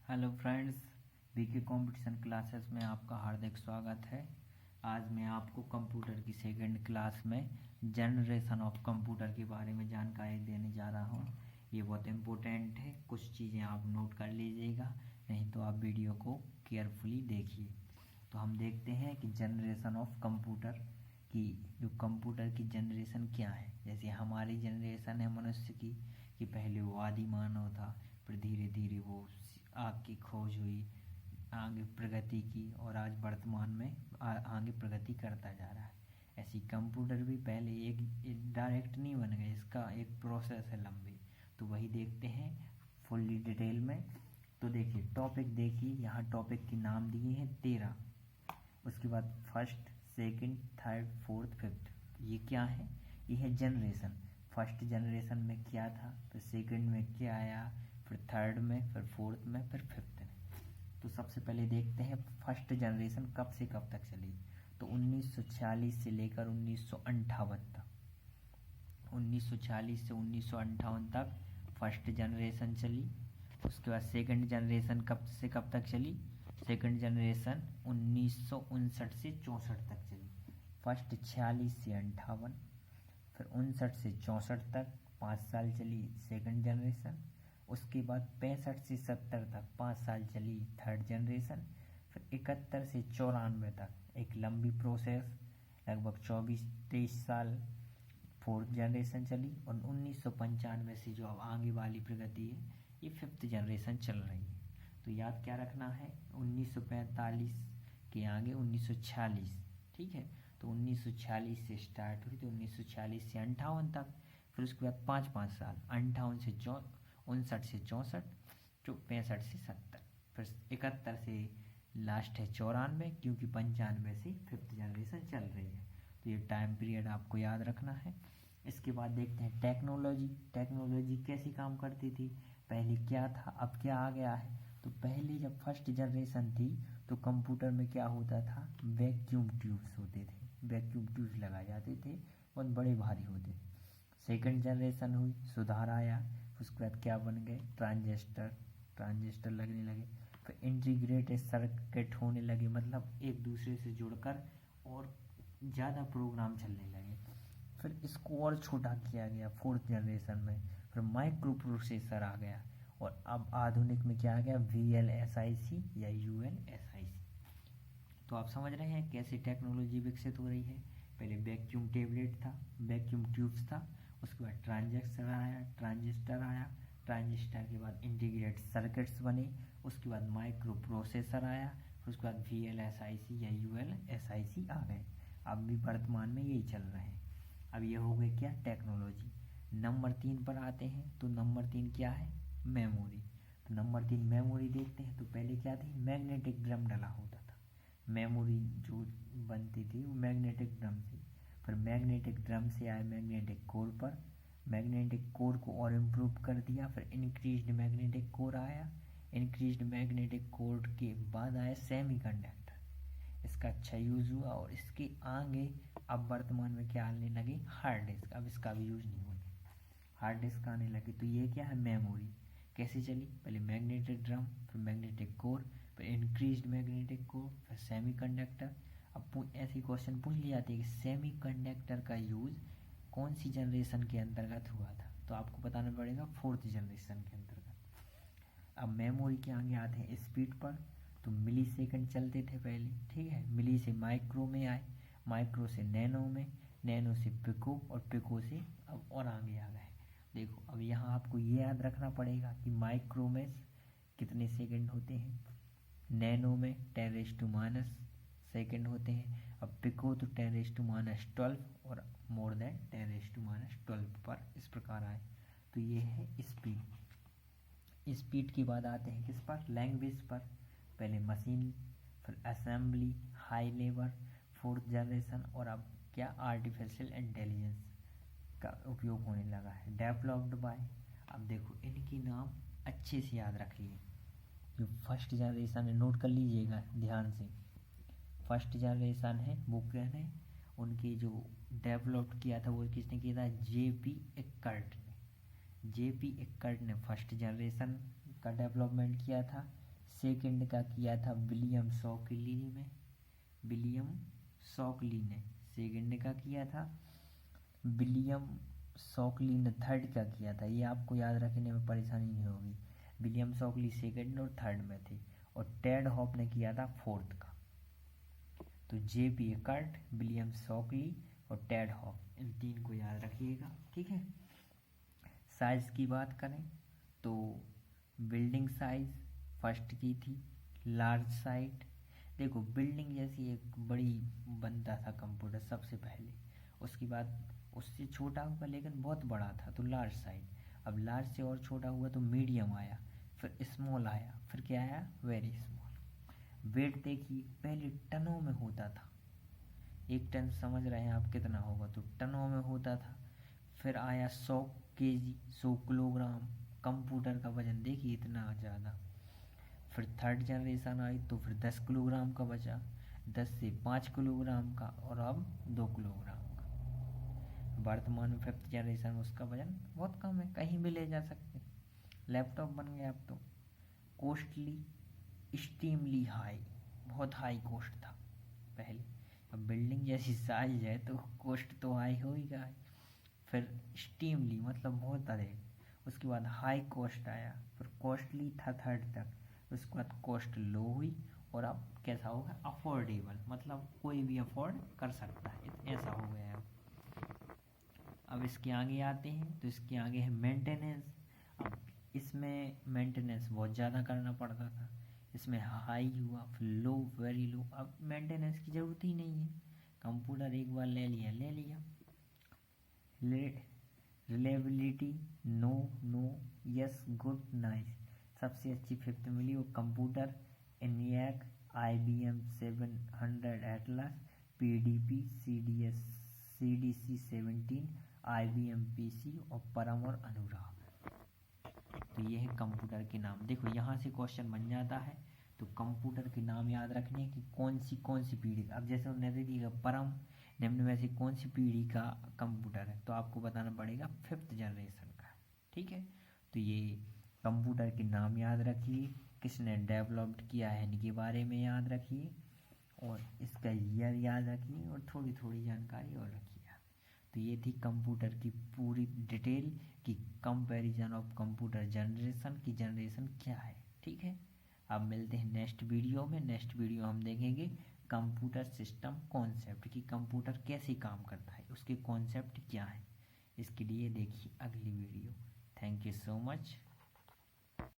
Hello friends, BK competition classes में आपका हार्दिक स्वागत है। आज मैं आपको कंप्यूटर की सेकंड क्लास में जनरेशन ऑफ कंप्यूटर के बारे में जानकारी देने जा रहा हूँ। ये बहुत इम्पोर्टेंट है, कुछ चीज़ें आप नोट कर लीजिएगा, नहीं तो आप वीडियो को केयरफुली देखिए। तो हम देखते हैं कि जनरेशन ऑफ कंप्यूटर की जो कंप्यूटर की जनरेशन क्या है। जैसे हमारी जनरेशन है मनुष्य की, कि पहले वो आदि मानव था, फिर धीरे धीरे वो आग की खोज हुई, आगे प्रगति की और आज वर्तमान में आगे प्रगति करता जा रहा है। ऐसी कंप्यूटर भी पहले एक डायरेक्ट नहीं बन गए, इसका एक प्रोसेस है लंबी। तो वही देखते हैं फुल्ली डिटेल में। तो देखिए टॉपिक, देखिए यहाँ टॉपिक के नाम दिए हैं 13। उसके बाद first, second, third, fourth, fifth. ये क्या है? ये है जनरेशन। फर्स्ट जनरेशन में क्या था, फिर सेकंड में क्या आया, फिर थर्ड में, फिर फोर्थ में, फिर फिफ्थ में। तो सबसे पहले देखते हैं फर्स्ट जनरेशन कब से कब तक चली। तो 1946 से लेकर 1958 तक, 1946 से 1958 तक फर्स्ट जनरेशन चली। उसके बाद सेकंड जनरेशन कब से कब तक चली? सेकंड जनरेशन 1959 से 64 तक चली। फर्स्ट 46 से 58, फिर 59 से 64 तक 5 साल चली सेकंड जनरेशन। उसके बाद 65 से 70 तक 5 साल चली थर्ड जनरेशन। फिर 71 से 94 तक एक लंबी प्रोसेस, लगभग 24-23 साल फोर्थ जनरेशन चली। और 1995 से जो अब आगे वाली प्रगति है, ये फिफ्थ जनरेशन चल रही है। तो याद क्या रखना है, 1945 के आगे 1946, ठीक है। तो 1946 से स्टार्ट हुई, तो 1946 से 58 तक। फिर उसके बाद 5-5 साल, 58 से 59 से 64, 65 से 70, फिर 71 से लास्ट है 94, क्योंकि 95 से फिफ्थ जनरेशन चल रही है। तो ये टाइम पीरियड आपको याद रखना है। इसके बाद देखते हैं टेक्नोलॉजी। टेक्नोलॉजी कैसी काम करती थी, पहले क्या था, अब क्या आ गया है। तो पहले जब फर्स्ट जनरेशन थी तो कंप्यूटर में क्या होता था, वैक्यूम ट्यूब्स होते थे, वैक्यूम ट्यूब्स लगाए जाते थे, बहुत बड़े भारी होते थे। सेकंड जनरेशन हुई, सुधार आया। उसके बाद क्या बन गए, ट्रांजिस्टर, ट्रांजिस्टर लगने लगे। फिर इंटीग्रेटेड सर्किट होने लगे, मतलब एक दूसरे से जुड़कर और ज़्यादा प्रोग्राम चलने लगे। फिर इसको और छोटा किया गया फोर्थ जनरेशन में। फिर माइक्रो प्रोसेसर आ गया, और अब आधुनिक में क्या आ गया, VLSIC या ULSIC। तो आप समझ रहे हैं कैसे टेक्नोलॉजी विकसित हो रही है। पहले वैक्यूम टेबलेट था, वैक्यूम ट्यूब्स था। उसके बाद ट्रांजिस्टर आया, ट्रांजिस्टर आया, ट्रांजिस्टर के बाद इंटीग्रेटेड सर्किट्स बने। उसके बाद माइक्रो प्रोसेसर आया, फिर उसके बाद VLSIC या ULSIC आ गए। अब भी वर्तमान में यही चल रहे हैं। अब ये हो गई क्या, टेक्नोलॉजी। नंबर 3 पर आते हैं। तो नंबर 3 क्या है, मेमोरी। तो नंबर 3 मेमोरी देखते हैं। तो पहले क्या थी, मैग्नेटिक ड्रम डला होता था। मेमोरी जो बनती थी वो मैग्नेटिक ड्रम से। फिर मैग्नेटिक ड्रम से आया मैग्नेटिक कोर पर, मैग्नेटिक कोर को और इम्प्रूव कर दिया। फिर इंक्रीज्ड मैग्नेटिक कोर आया, इंक्रीज्ड मैग्नेटिक कोर के बाद आया सेमीकंडक्टर। इसका अच्छा यूज़ हुआ, और इसके आगे अब वर्तमान में क्या आने लगे, हार्ड डिस्क। अब इसका भी यूज़ नहीं होने, हार्ड डिस्क आने लगे। तो ये क्या है, मेमोरी। कैसे चली, पहले मैग्नेटिक ड्रम, फिर मैग्नेटिक कोर, फिर इंक्रीज्ड मैग्नेटिक कोर, फिर सेमीकंडक्टर। अब ऐसी क्वेश्चन पूछ लिया जाती है कि सेमीकंडक्टर का यूज़ कौन सी जनरेशन के अंतर्गत हुआ था। तो आपको बताना पड़ेगा फोर्थ जनरेशन के अंतर्गत। अब मेमोरी के आगे आते हैं स्पीड पर। तो मिली सेकंड चलते थे पहले, ठीक है। मिली से माइक्रो में आए, माइक्रो से नैनो में, नैनो से पिको, और पिको से अब और आगे आ गए। देखो अब यहाँ आपको ये याद रखना पड़ेगा कि माइक्रो में कितने सेकंड होते हैं, नैनो में 10⁻⁻ सेकंड होते हैं। अब पिको तो 10⁻12 और मोर देन 10⁻12 पर इस प्रकार आए। तो ये है स्पीड। स्पीड के बाद आते हैं किस पर, लैंग्वेज पर। पहले मशीन, फिर assembly, high level, fourth generation, और अब क्या, आर्टिफिशियल इंटेलिजेंस का उपयोग होने लगा है, डेवलप्ड बाय। अब देखो इनके नाम अच्छे से याद रखिए। जो फर्स्ट जनरेशन है, नोट कर लीजिएगा ध्यान से। फर्स्ट जनरेशन है वो क्या है, उनकी जो डेवलप्ड किया था वो किसने किया था, JP एक्कर्ट ने। JP एक्कर्ट ने फर्स्ट जनरेशन का डेवलपमेंट किया था। सेकंड का किया था विलियम शॉकली ने। विलियम शॉकली ने सेकंड का किया था। विलियम शॉकली ने थर्ड का किया था। ये आपको याद रखने में परेशानी नहीं होगी। विलियम शॉकली सेकंड और थर्ड में थे और टेड हॉप ने किया था फोर्थ का। तो जे.पी. कर्ट, विलियम शॉकली और टेड हॉप, इन तीन को याद रखिएगा, ठीक है। साइज की बात करें तो बिल्डिंग साइज फर्स्ट की थी, लार्ज साइट। देखो बिल्डिंग जैसी एक बड़ी बनता था कंप्यूटर सबसे पहले, उसके बाद उससे छोटा हुआ लेकिन बहुत बड़ा था तो लार्ज साइट। अब लार्ज से और छोटा हुआ तो मीडियम आया, फिर स्मॉल आया, फिर क्या आया, वेरी स्मॉल। वेट देखिए पहले टनों में होता था, 1 टन समझ रहे हैं आप कितना होगा, तो टनों में होता था। फिर आया 100 kg, 100 किलोग्राम। कंप्यूटर का वजन देखिए इतना ज़्यादा। फिर थर्ड जनरेशन आई तो फिर 10 किलोग्राम का बचा, 10 से 5 किलोग्राम का, और अब 2 किलोग्राम का। वर्तमान में फिफ्थ जनरेशन, उसका वजन बहुत कम है, कहीं भी ले जा सकते। लैपटॉप बन गया अब तो। कॉस्टली, एक्सट्रीमली हाई, बहुत हाई कॉस्ट था पहले। अब बिल्डिंग जैसी साइज है तो कॉस्ट तो हाई होगा। फिर एक्सट्रीमली मतलब बहुत अधिक, उसके बाद हाई कॉस्ट आया, फिर कॉस्टली था थर्ड तक, उसके बाद कॉस्ट लो हुई, और अब कैसा होगा, अफोर्डेबल, मतलब कोई भी अफोर्ड कर सकता है, ऐसा हो गया है। अब इसके आगे आते हैं तो इसके आगे है मेंटेनेंस। अब इसमें मेंटेनेंस बहुत ज़्यादा करना पड़ता था, इसमें हाई हुआ, फिर लो, वेरी लो। अब मेंटेनेंस की ज़रूरत ही नहीं है, कंप्यूटर एक बार ले लिया ले लिया। Reliability, no, no, yes, good, nice. सबसे अच्छी फिफ्थ मिली वो computer ENIAC, IBM 700 Atlas, PDP, CDC 17, IBM PC और परम और अनुराग। तो ये है कंप्यूटर के नाम। देखो यहाँ से क्वेश्चन बन जाता है, तो कंप्यूटर के नाम याद रखने की कौन सी पीढ़ी। अब जैसे उन्होंने दे दिया परम, निम्न में से कौन सी पीढ़ी का कंप्यूटर है, तो आपको बताना पड़ेगा फिफ्थ जनरेशन का, ठीक है। तो ये कंप्यूटर के नाम याद रखिए, किसने डेवलप्ड किया है इनके बारे में याद रखिए, और इसका ईयर याद रखिए, और थोड़ी थोड़ी जानकारी और रखिए। तो ये थी कंप्यूटर की पूरी डिटेल कि कंपैरिजन ऑफ कंप्यूटर जनरेशन की जनरेशन क्या है, ठीक है। अब मिलते हैं नेक्स्ट वीडियो में। नेक्स्ट वीडियो हम देखेंगे कंप्यूटर सिस्टम कॉन्सेप्ट, कि कंप्यूटर कैसे काम करता है, उसके कॉन्सेप्ट क्या है। इसके लिए देखिए अगली video. Thank you so much.